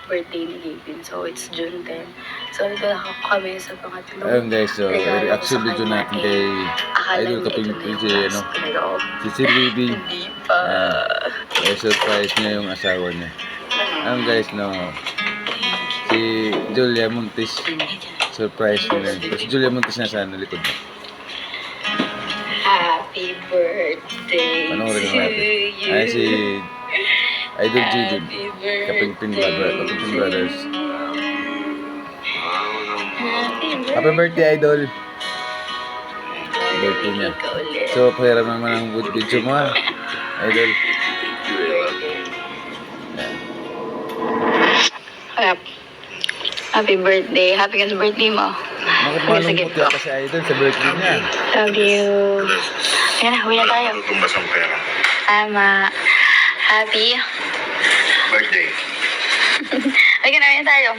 birthday ni Gavin. So, it's June 10. So, ito na kami sa pangatlong Ayun guys, so regalo reaction sa video kanya. natin kay Akala Idol niya Kaping ito na yung si, last pero si Sir Baby. hindi pa. Ay surprise niya yung asawa niya. Ayun guys, no, si Julia Montes, surprise niya. Si Julia Montes na sa likod niya. Happy birthday Panoorin to natin. you. Ay si Idol Jidin, Happy Kaping birthday. Brothers. Happy Happy birthday, Idol! Birthday niya. Ikaw ulit. So, pahiram naman ang video mo, ha? Idol. Happy birthday. Happy ka sa birthday mo. Bakit malungkot yata si Idol sa birthday niya? Love you. Ayan na, huwi na tayo. Tumbas ang pera. Tama. Happy. Birthday. Halika na, huwi na tayo.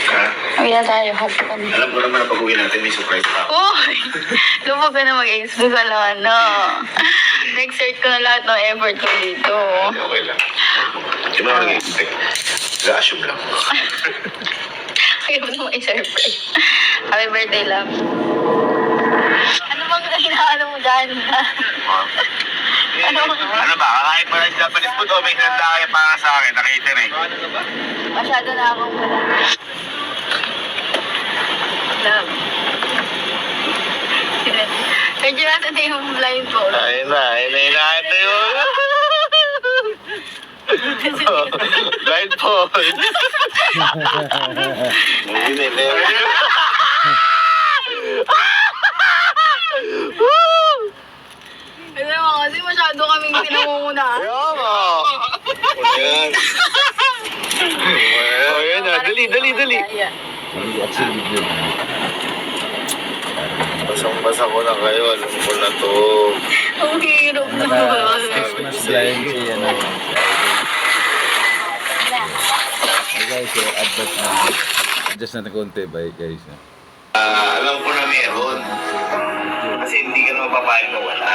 Ha? Huwi na tayo. Happy kami. Alam ko naman na pag-uwi natin may surprise pa. Uy! Lubog ka na mag-expose alam ano. Nag-search ko na lahat ng effort ko dito. Okay lang. Di ba nag-expect? Nag-assume lang. Ayaw mo naman i-surprise. Happy birthday, love. Ano bang hinaano mo dyan? Ano ba? Kakain pa ng Japanese food o may ganda kayo para sa akin? Nakitering. Masyado na akong wala. Love. Medyo nasa na yung blind po. Ayun na. Ito yun. Blind po. Ano mo, kasi masyado kaming pinamumuna. Ayan. Ayan na. Dali. Reaction video na. Basang-basa ko na kayo. Alam ko na to. Ang hirap na. Naka-Christmas blind si, si Idol. Hey guys, so adjust natin konti ba guys? Alam ko na meron. Kasi hindi ka naman papayag na wala.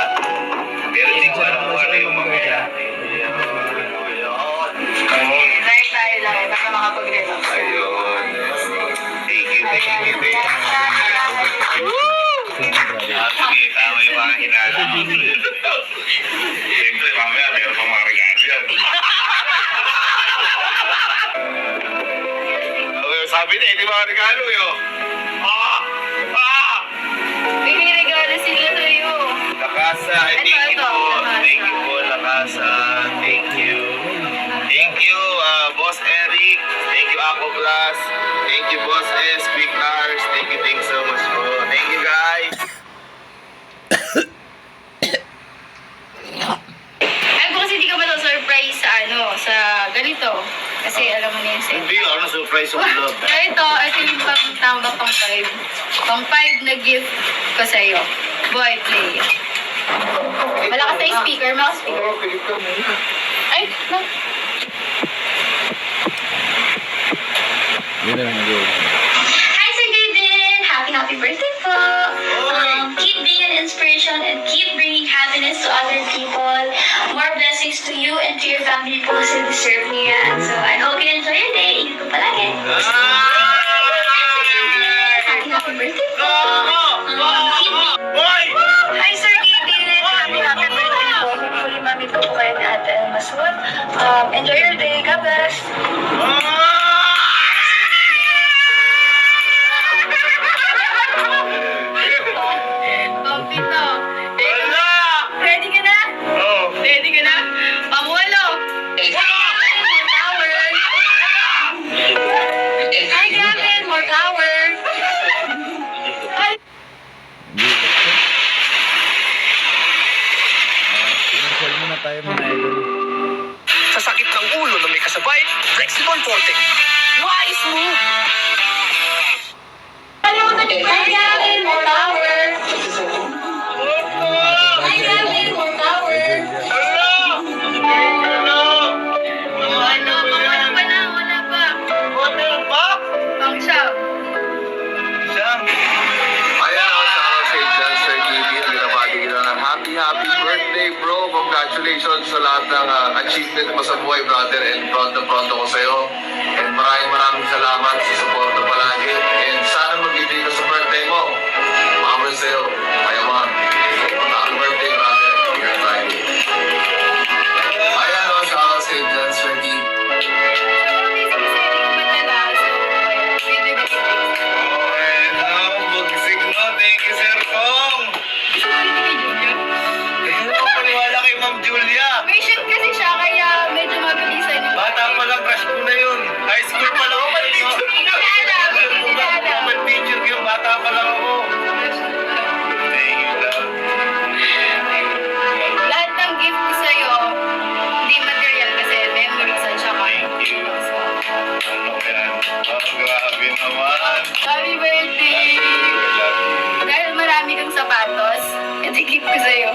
Pero hindi ko alam kung ano yung mangyayari. Dahil tayo lang, baka makapag-relax. Ayun. Thank you. Sige, tama yung mga hinala. Siyempre, mamaya meron pang mga regalo yan. Sabi niya, hindi mga regalo yun. May regalo sila sa'yo. Lakasa, thank you po. Thank you po, Lakasa. Thank you. Thank you, Boss Eric. Thank you, Ako Glass. Thank you, Boss S. Big Cars. Thank you so much po. Thank you, guys. Ay, kung kasi di ka ba surprise sa sa ganito. Kasi alam mo na yun sa'yo. Hindi, ano surprise of love. Ito yung pang 5. Pang 5 na gift ko sa'yo. Boy, play. Malakas na yung speaker. Malakas speaker. Ay, no. Yun na lang yun. Hi, Sir Gavin! Happy birthday po! Keep being an inspiration and keep bringing happiness to other people. More blessings to you and to your family po kasi deserve niya. So, I hope you enjoy your day. Ingat po palagi. Happy birthday po! Hi, Sir Gavin! Happy birthday po! Hopefully, mami po kayo ni Ate Elma soon. Enjoy your day. God bless! Pampito. Ready ka na? Ready ka na? Pamualo. More power. Hi, Gavin. More power. Commercial muna tayo mga idol. Sa sakit ng ulo na may kasabay, Flexitol Forte. Wise move! Hi, Gavin! More power! Hi, Gavin! More power! Pamualo pa na. Wala pa. Pang shop. Ayan, ako sa St. John's Sir TV. Binabati kita ng happy birthday, bro. Congratulations sa lahat ng achievement mo sa buhay, brother. And proud na proud ako sa'yo. And maraming salamat sa suporta palagi. And sana magbibigay ka sa birthday mo. Mama sa'yo. Kaya mo. Happy birthday, brother. Ingat tayo. Ayan o, sa kasi dyan, Sir Keith. Bugsig mo. Thank you, Sir Kong. Hindi ko paniwala kay Ma'am Julia. May shoot kasi siya, kaya medyo mabilisan yung... Bata pa lang, crush ko na yun. High school pa lang ako. Pag-picture ko yung bata pa lang ako. Thank you, love. Lahat ng gift ko sa'yo, hindi material kasi memories at saka... Thank you. Ano yan? Oh, grabe naman. Happy birthday! Dahil marami kang sapatos, ito gift ko sa'yo.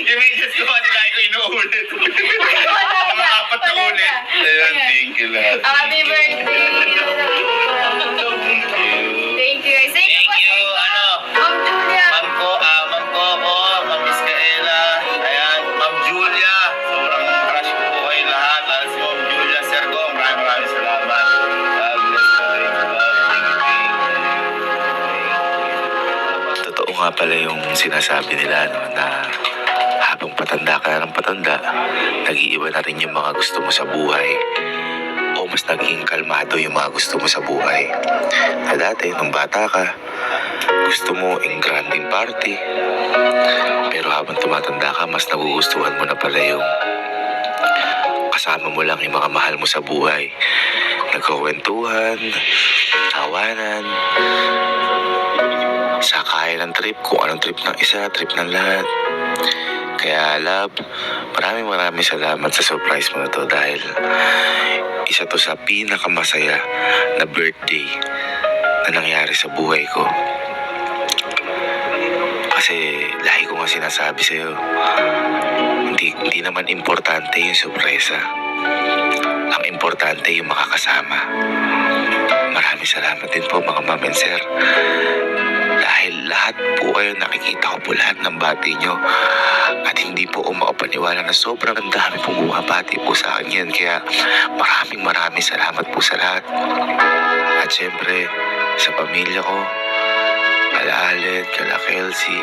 Yung messages ko kanila ko inuulit. Mga apat na ulit. Ayan, thank you lahat. Happy birthday! Thank you guys. Thank you po Thank sa you, ano? Ma'am Julia. Ma'am Coco, Ma'am Miskaela, ayan, Ma'am Julia, sobrang crush ko po kayo lahat, lalo si Ma'am Julia, Sir Go, maraming salamat. God bless po, thank you, Lord. Totoo nga pala yung sinasabi nila, no, na habang patanda ka na ng patanda, nag-iiba na rin yung mga gusto mo sa buhay o mas naging kalmado yung mga gusto mo sa buhay. Na dati, nung bata ka, gusto mo yung granding party. Pero habang tumatanda ka, mas nagugustuhan mo na pala yung kasama mo lang yung mga mahal mo sa buhay. Nagkakwentuhan, tawanan, sakayan ng trip, kung anong trip ng isa, trip ng lahat. Kaya love, maraming salamat sa surprise mo na to dahil isa to sa pinakamasaya na birthday na nangyari sa buhay ko. Kasi lagi ko nga sinasabi sa'yo, hindi naman importante yung sorpresa. Ang importante yung makakasama. Maraming salamat din po mga ma'am and sir. Dahil lahat po kayo, nakikita ko po lahat ng bati nyo. At hindi po ako makapaniwala na sobrang dami pong bumabati po sa akin yan. Kaya maraming salamat po sa lahat. At syempre, sa pamilya ko, kala Aled, kala Kelsey,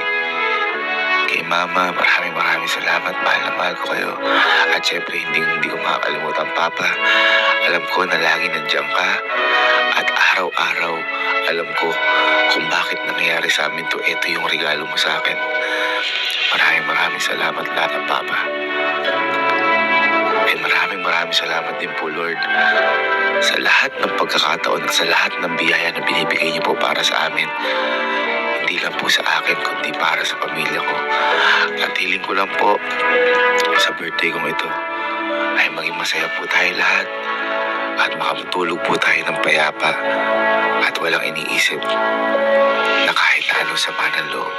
kay Mama, maraming salamat. Mahal na mahal ko kayo. At syempre, hindi ko makakalimutan, Papa. Alam ko na lagi nandiyan ka. At araw-araw, alam ko kung bakit nangyayari sa amin to. Ito yung regalo mo sa akin. Maraming salamat lahat, Papa. And maraming salamat din po, Lord, sa lahat ng pagkakataon at sa lahat ng biyaya na binibigay niyo po para sa amin. Hindi lang po sa akin, kundi para sa pamilya ko. At hiling ko lang po sa birthday kong ito ay maging masaya po tayo lahat at makatulog po tayo ng payapa at walang iniisip na kahit ano sama ng loob.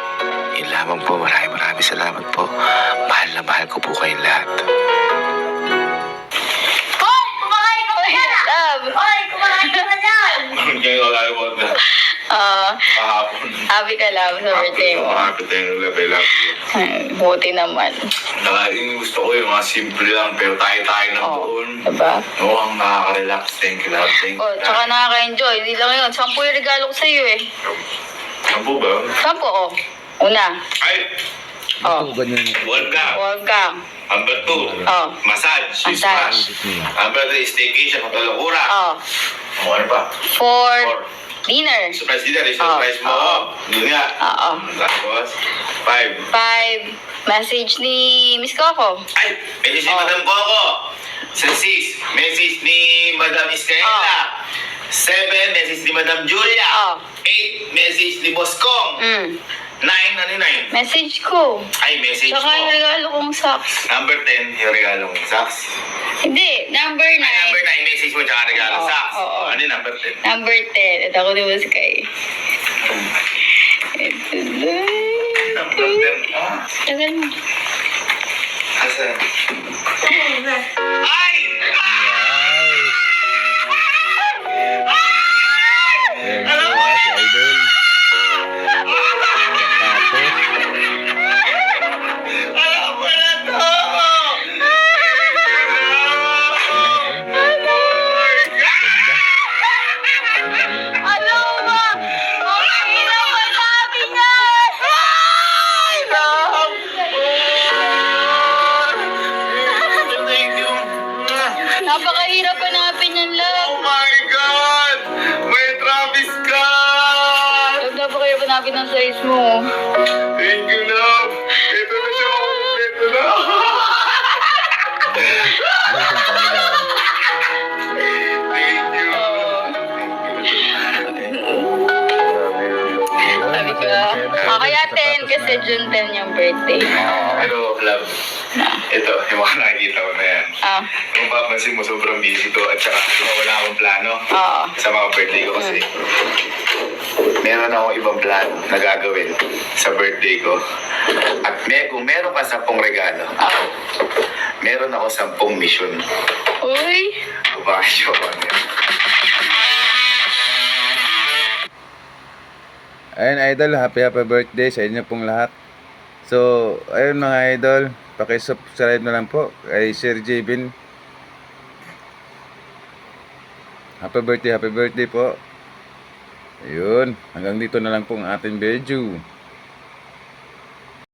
Yun lamang po, maraming salamat po. Mahal na mahal ko po kayong lahat. Hoy! Kumakain ka ba dyan? Love! Hoy! Kumakain ka ba dyan? Ngayon, wala ko na kahapon. Happy ka, love, sa birthday mo. Happy tayo, love, I love you. Buti naman. Yung gusto ko yung mga simple lang, pero tayo na doon. Diba? Oo, ang nakaka-relax. Thank you, love. Thank you. Oh, tsaka nakaka-enjoy. Hindi lang yun. 10 yung regalo ko sa'yo eh. Ano po ba? 10, oh. Una. Ay! Oh. Wolfgang. Wolfgang. Number 2. Oh. Massage. Massage. Number 3, staycation. Matalokura. Oh. Ano pa? 4. Dinner. Surprise dinner. Surprise mo. Yun nga. Oo. Tapos, 5. 5. Message ni Miss Coco. Ay! Message ni Madam Coco. 6. Message ni Madam Iskaela. 7. Message ni Madam Julia. 8. Message ni Boss Kong. 9. Ano yung 9? Message ko. Ay, message Tsaka mo. yung regalo kong socks. Number 10, yung regalong socks. Hindi. Number 9. Ay, number 9, message mo tsaka regalong Oo, socks. oo. Ano yung number 10? Number 10. Ito ako di ba kay. Number 10. Ah, Tagal mo. asan? Ay! Ayan, si Idol. Tapos, hanapin yan, love. Oh my God! May Travis Scott! Love, napakahirap hanapin ang size mo. Thank you, love. Ito na siya. Ito na. Thank you. Sabi ko, kaya 10 kasi June 10 yung birthday. Pero, love, ito, yung mga nakikita ko na yan. Ah, Kung papansin mo, sobrang busy ko at saka wala akong plano oo. sa mga birthday ko kasi meron akong ibang plano na gagawin sa birthday ko. At kung meron ka 10 regalo, meron ako 10 mission. Uy, Bakasyon. Ayun idol, happy birthday sa inyo pong lahat. So, ayun mga idol, paki-subscribe na lang po kay Sir Jbin. Happy birthday po. Ayun, hanggang dito na lang po ang ating video.